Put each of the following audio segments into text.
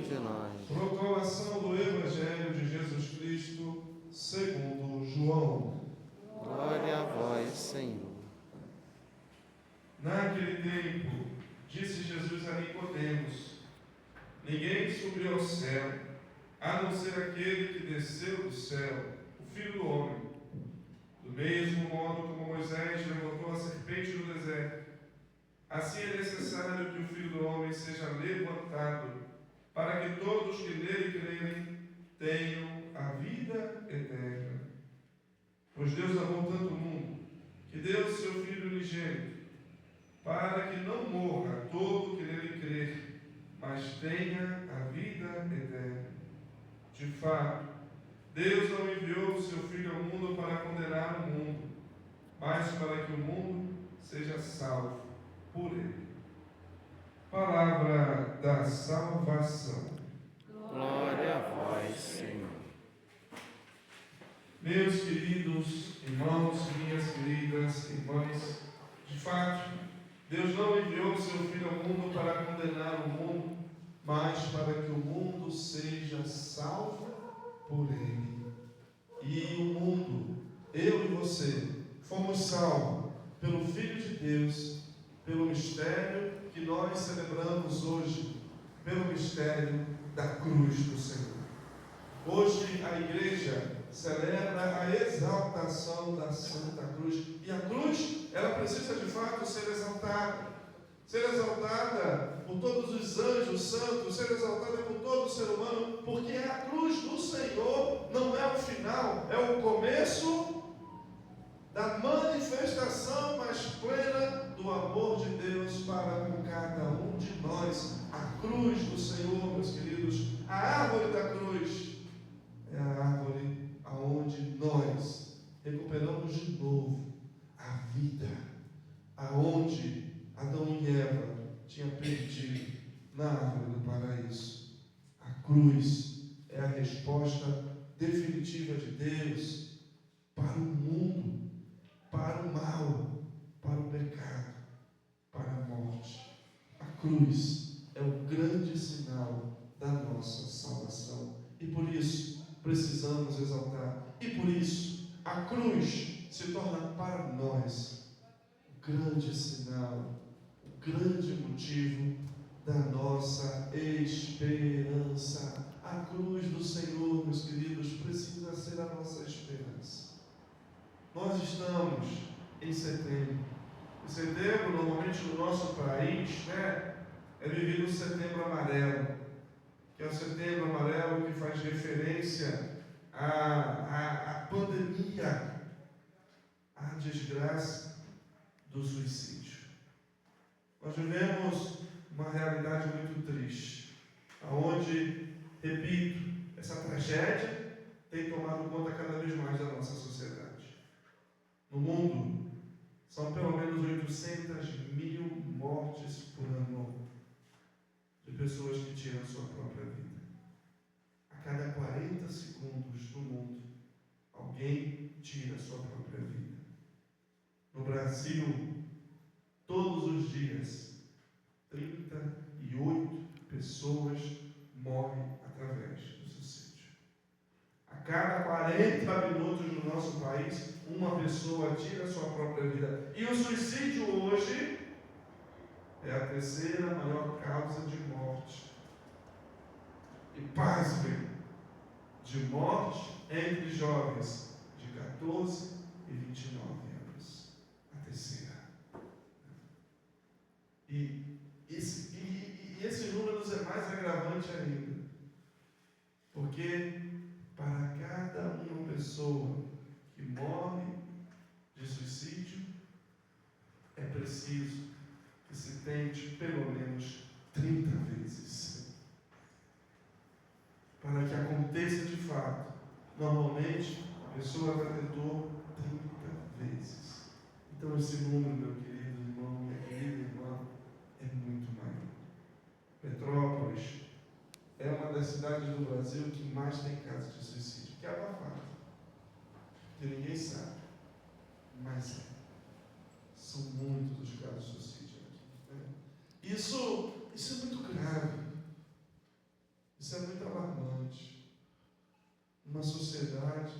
de nós. Proclamação do Evangelho de Jesus Cristo, segundo João. Glória a vós, Senhor. Naquele tempo, disse Jesus a Nicodemos: ninguém subiu ao céu, a não ser aquele que desceu do céu, o Filho do Homem. Do mesmo modo como Moisés levantou a serpente no deserto, assim é necessário que o Filho do Homem seja levantado, para que todos que nele crerem tenham a vida eterna. Pois Deus amou tanto o mundo, que deu o seu Filho unigênito, para que não morra todo que nele crer, mas tenha a vida eterna. De fato, Deus não enviou o seu Filho ao mundo para condenar o mundo, mas para que o mundo seja salvo por ele. Palavra da salvação. Glória a vós, Senhor. Meus queridos irmãos, minhas queridas irmãs, de fato, Deus não enviou o seu Filho ao mundo para condenar o mundo, mas para que o mundo seja salvo por ele. E o mundo, eu e você, fomos salvos pelo Filho de Deus, pelo mistério que nós celebramos hoje, pelo mistério da cruz do Senhor. Hoje a igreja celebra a exaltação da Santa Cruz. E a cruz, ela precisa de fato ser exaltada. Ser exaltada por todos os anjos santos, ser exaltada por todo ser humano, porque a cruz do Senhor não é o final, é o começo da manifestação mais plena do amor de Deus para com cada um de nós. A cruz do Senhor, meus queridos, a árvore da cruz, é a árvore aonde nós recuperamos de novo a vida, aonde Adão e Eva tinham perdido na árvore do paraíso. A cruz é a resposta definitiva de Deus para o mundo, para o mal, para o pecado, para a morte. A cruz é o grande sinal da nossa salvação. E por isso precisamos exaltar. E por isso a cruz se torna para nós o grande sinal, o grande motivo da nossa esperança. A cruz do Senhor, meus queridos, precisa ser a nossa esperança. Nós estamos em setembro. Em setembro, normalmente no nosso país, é vivido o setembro amarelo, que é o setembro amarelo que faz referência à pandemia, à desgraça do suicídio. Nós vivemos uma realidade muito triste, onde, repito, essa tragédia tem tomado conta cada vez mais da nossa sociedade. No mundo, são pelo menos 800.000 mortes por ano de pessoas que tiram a sua própria vida. A cada 40 segundos no mundo, alguém tira a sua própria vida. No Brasil, todos os dias, 38 pessoas morrem através do suicídio. A cada 40 minutos no nosso país, uma pessoa tira a sua própria vida. E o suicídio hoje é a terceira maior causa de morte. E pasmem, de morte entre jovens de 14 e 29 anos. A terceira. E esse número é mais agravante ainda. Porque para cada uma pessoa que morre de suicídio, é preciso que se tente pelo menos 30 vezes. Para que aconteça de fato, normalmente a pessoa já tentou 30 vezes. Então esse número, meu querido irmão, minha querida irmã, é muito maior. Petrópolis é uma das cidades do Brasil que mais tem casos de suicídio, que é abafado, que ninguém sabe, mas são muitos os casos de suicídio aqui. Isso é muito grave. Isso é muito alarmante. Uma sociedade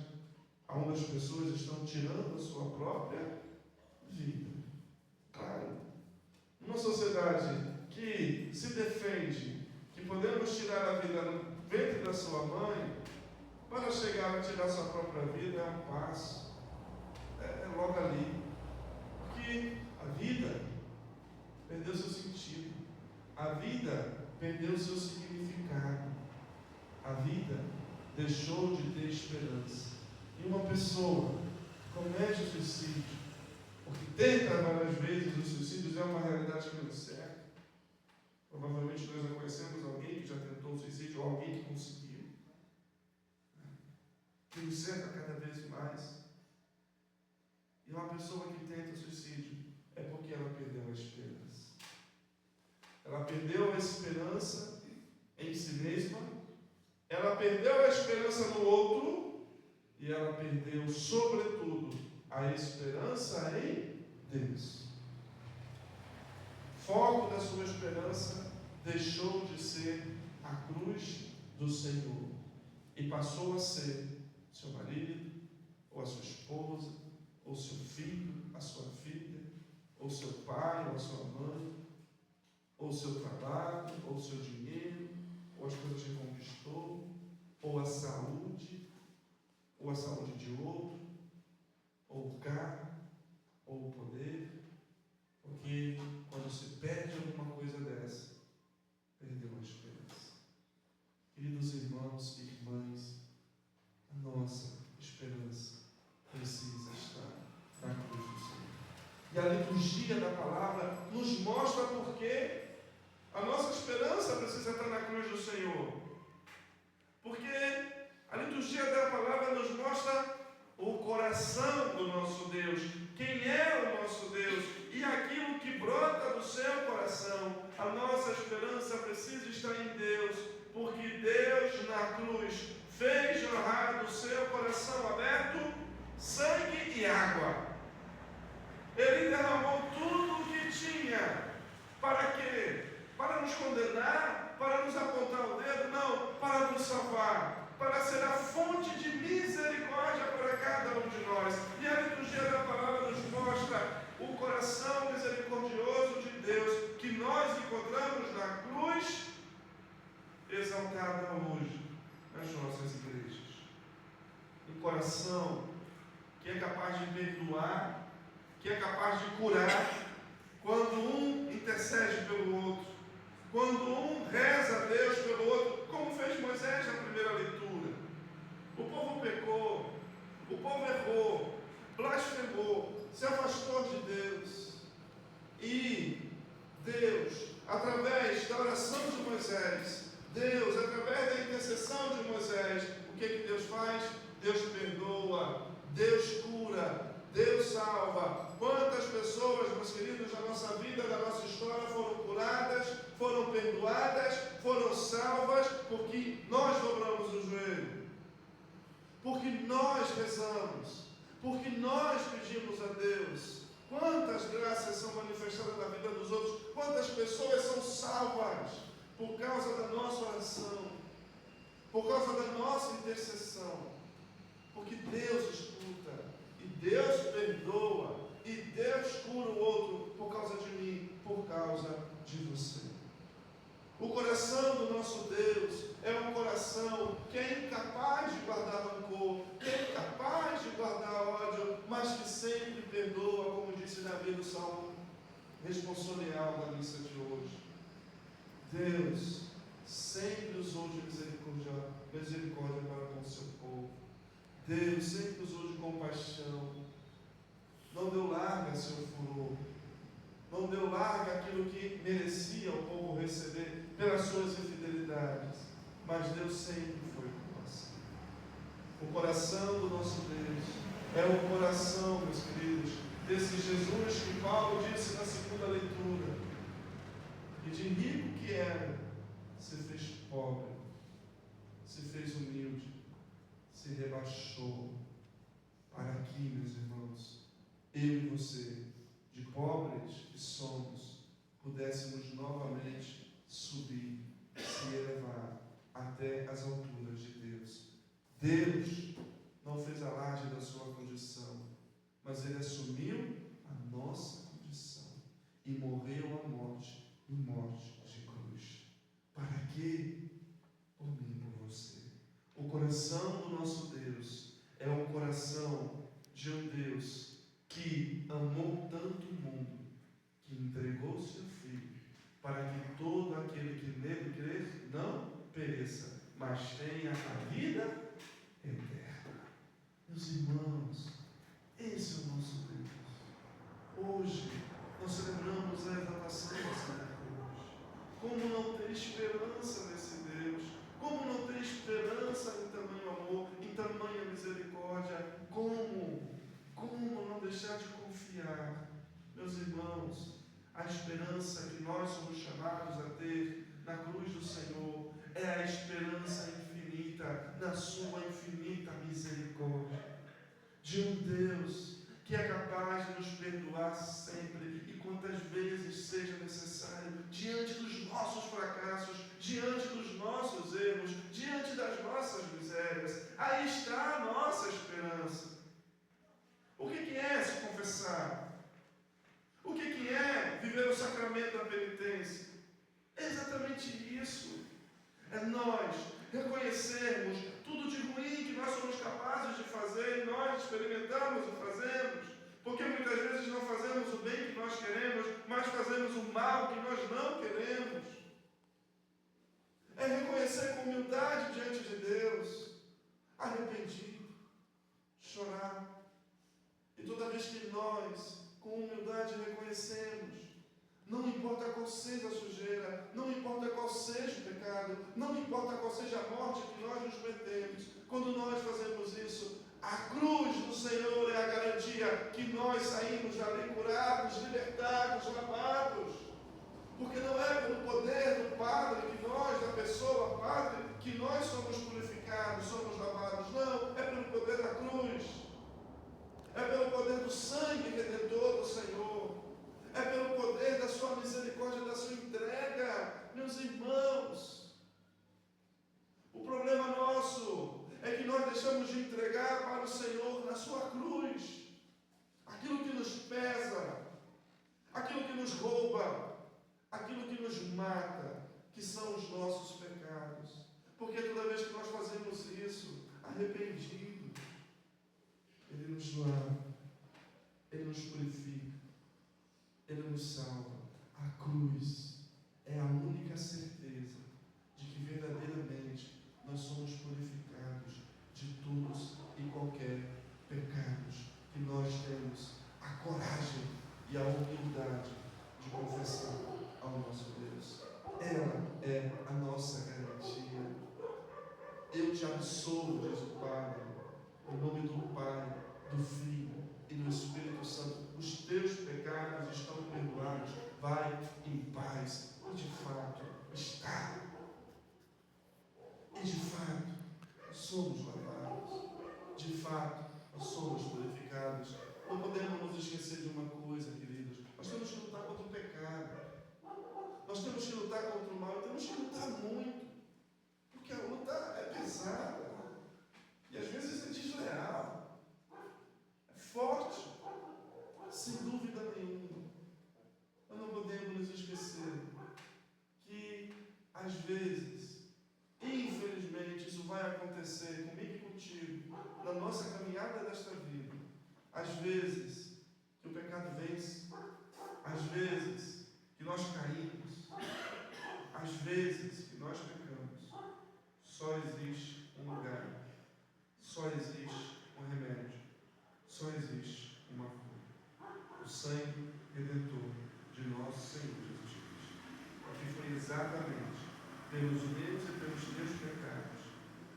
onde as pessoas estão tirando a sua própria vida. Claro. Uma sociedade que se defende que podemos tirar a vida no ventre da sua mãe, para chegar a tirar a sua própria vida é um passo. É logo ali. Porque a vida perdeu seu sentido. A vida perdeu seu significado. A vida deixou de ter esperança. E uma pessoa que comete o suicídio, porque tenta várias vezes, o suicídio é uma realidade que nos cerca. Provavelmente nós já conhecemos alguém que já tentou o suicídio, ou alguém que conseguiu. Que nos cerca cada vez mais. E uma pessoa que tenta o suicídio é porque ela perdeu a esperança. Ela perdeu a esperança em si mesma, ela perdeu a esperança no outro, e ela perdeu, sobretudo, a esperança em Deus. Foco da sua esperança deixou de ser a cruz do Senhor e passou a ser seu marido, ou a sua esposa, ou seu filho, a sua filha, ou seu pai, ou a sua mãe, ou seu trabalho, ou seu dinheiro, ou as coisas que conquistou, ou a saúde de outro, ou o carro, ou o poder, porque quando se perde alguma coisa dessa, perdeu a esperança. Queridos irmãos e irmãs, a nossa esperança precisa estar na cruz do Senhor. E a liturgia da palavra nos mostra porque a nossa esperança precisa estar na cruz do Senhor. Porque a liturgia da palavra nos mostra o coração do nosso Deus, quem é o nosso Deus e aquilo que brota do seu coração. A nossa esperança precisa estar em Deus, porque Deus na cruz fez jorrar do seu coração aberto sangue e água. Ele derramou tudo o que tinha. Para quê? Para nos condenar? Para nos apontar o dedo? Não, para nos salvar, para ser a fonte de misericórdia para cada um de nós. E a liturgia da palavra nos mostra o coração misericordioso de Deus que nós encontramos na cruz, exaltada hoje nas nossas igrejas. Um coração que é capaz de perdoar, que é capaz de curar, quando um intercede pelo outro, quando um reza a Deus pelo outro, como fez Moisés na primeira leitura. O povo pecou, o povo errou, blasfemou, se afastou de Deus. E Deus, através da oração de Moisés, Deus, através da intercessão de Moisés, o que Deus faz? Deus perdoa, Deus cura, Deus salva. Quantas pessoas, meus queridos, da nossa vida, da nossa história, foram curadas, foram perdoadas, foram salvas, porque nós dobramos o joelho, porque nós rezamos, porque nós pedimos a Deus. Quantas graças são manifestadas na vida dos outros, quantas pessoas são salvas por causa da nossa oração, por causa da nossa intercessão, porque Deus escuta, e Deus perdoa, e Deus cura o outro por causa de mim, por causa de você. O coração do nosso Deus é um coração que é incapaz de guardar rancor, que é incapaz de guardar ódio, mas que sempre perdoa, como disse Davi no Salmo responsorial da missa de hoje. Deus sempre usou de misericórdia para com o seu povo. Deus sempre usou de compaixão. Não deu larga a seu furor. Não deu larga aquilo que merecia o povo receber pelas suas infidelidades. Mas Deus sempre foi compassivo. O coração do nosso Deus é o coração, meus queridos, desse Jesus que Paulo disse na segunda leitura, que de rico que era, se fez pobre, se fez humilde, se rebaixou, para que, meus irmãos, eu e você, de pobres que somos, pudéssemos novamente subir, se elevar até até as alturas de Deus. Deus não fez alarde da sua condição, mas Ele assumiu a nossa condição e morreu a morte e morte de cruz. Para quê? Por mim e por você. O coração do nosso Deus é o coração de um Deus que amou tanto o mundo, que entregou seu Filho, para que todo aquele que nele crer não pereça, mas tenha a vida eterna. Meus irmãos, esse é o nosso Deus. Hoje nós celebramos a exaltação da Santa Cruz. Como não ter esperança nesse Deus? Como não ter esperança em tamanho amor, em tamanha misericórdia? Como não deixar de confiar? Meus irmãos, a esperança que nós somos chamados a ter na cruz do Senhor é a esperança infinita, na sua infinita misericórdia, de um Deus que é capaz de nos perdoar sempre e quantas vezes seja necessário, diante dos nossos fracassos, diante dos nossos erros, diante das nossas misérias. Aí está a nossa esperança. O que é se confessar? O que é viver o sacramento da penitência? É exatamente isso. É nós reconhecermos tudo de ruim que nós somos capazes de fazer e nós experimentamos e fazemos, porque muitas vezes não fazemos o bem que nós queremos, mas fazemos o mal que nós não queremos. É reconhecer com humildade diante de Deus, arrependido, chorar. E toda vez que nós, com humildade, reconhecemos, não importa qual seja a sujeira, não importa qual seja o pecado, não importa qual seja a morte que nós nos metemos, quando nós fazemos isso, a cruz do Senhor é a garantia que nós saímos dali curados, libertados, lavados, porque não é pelo poder do Padre que nós, da pessoa Padre, que nós somos purificados, somos lavados, não, é pelo poder da cruz, é pelo poder do sangue redentor do Senhor, é pelo poder da sua misericórdia, da sua entrega. Meus irmãos, o problema nosso é que nós deixamos de entregar para o Senhor na sua cruz aquilo que nos pesa, aquilo que nos rouba, aquilo que nos mata, que são os nossos pecados. Porque toda vez que nós fazemos isso, arrependido, Ele nos lava, Ele nos purifica, Ele nos salva. A cruz é a única certeza de que verdadeiramente nós somos purificados de todos e qualquer pecados, que nós temos a coragem e a humildade de confessar ao nosso Deus. Ela é a nossa garantia. Eu te absolvo, diz o Padre, em nome do Pai, do Filho e do Espírito Santo. Os teus pecados estão perdoados. Vai em paz. E de fato está. E de fato somos lavados. De fato nós somos purificados. Não podemos nos esquecer de uma coisa, queridos. Nós temos que lutar contra o pecado. Nós temos que lutar contra o mal. E temos que lutar muito. Porque a luta é pesada. E às vezes é desleal. É forte. Sem dúvida nenhuma. Nós não podemos nos esquecer que, às vezes, infelizmente, isso vai acontecer comigo e contigo, na nossa caminhada desta vida. Às vezes, que o pecado vence. Às vezes, que nós caímos. Às vezes, que nós pecamos. Só existe um lugar. Só existe um remédio. Só existe uma cura. O sangue redentor de nosso Senhor Jesus Cristo. Porque foi exatamente pelos meus e pelos teus pecados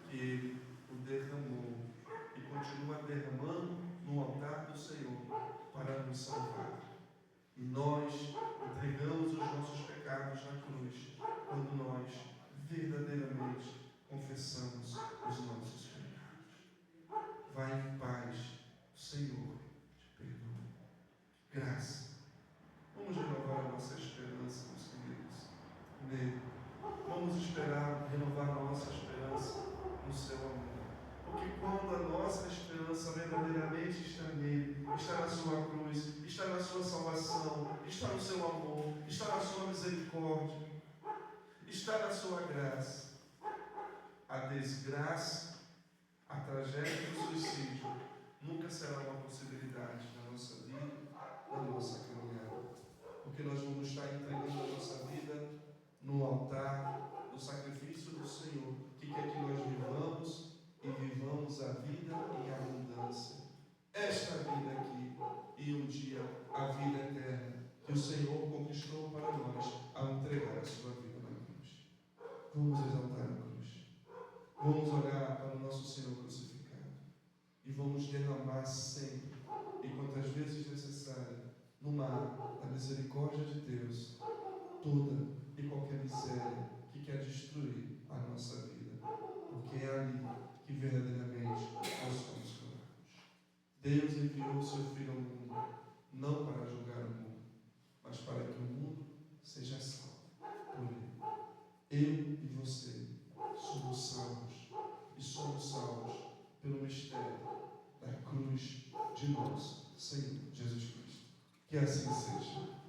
que Ele o derramou e continua derramando no altar do Senhor para nos salvar. E nós entregamos os nossos pecados na cruz quando nós está na sua graça. A desgraça, a tragédia do suicídio nunca será uma possibilidade na nossa vida, na nossa caminhada. Porque nós vamos estar entregando a nossa vida no altar do sacrifício do Senhor, que quer que nós vivamos e vivamos a vida em abundância. Esta vida aqui e um dia a vida eterna que o Senhor conquistou para nós ao entregar a sua vida na cruz. Vamos exaltar a cruz. Vamos olhar para o nosso Senhor crucificado e vamos derramar sempre e quantas vezes necessário no mar da misericórdia de Deus toda e qualquer miséria que quer destruir a nossa vida, porque é ali que verdadeiramente nós somos curados. Deus enviou o seu Filho ao mundo não para julgar o mundo, mas para que o mundo seja salvo por ele. Eu e você somos salvos, e somos salvos pelo mistério da cruz de nosso Senhor Jesus Cristo. Que assim seja.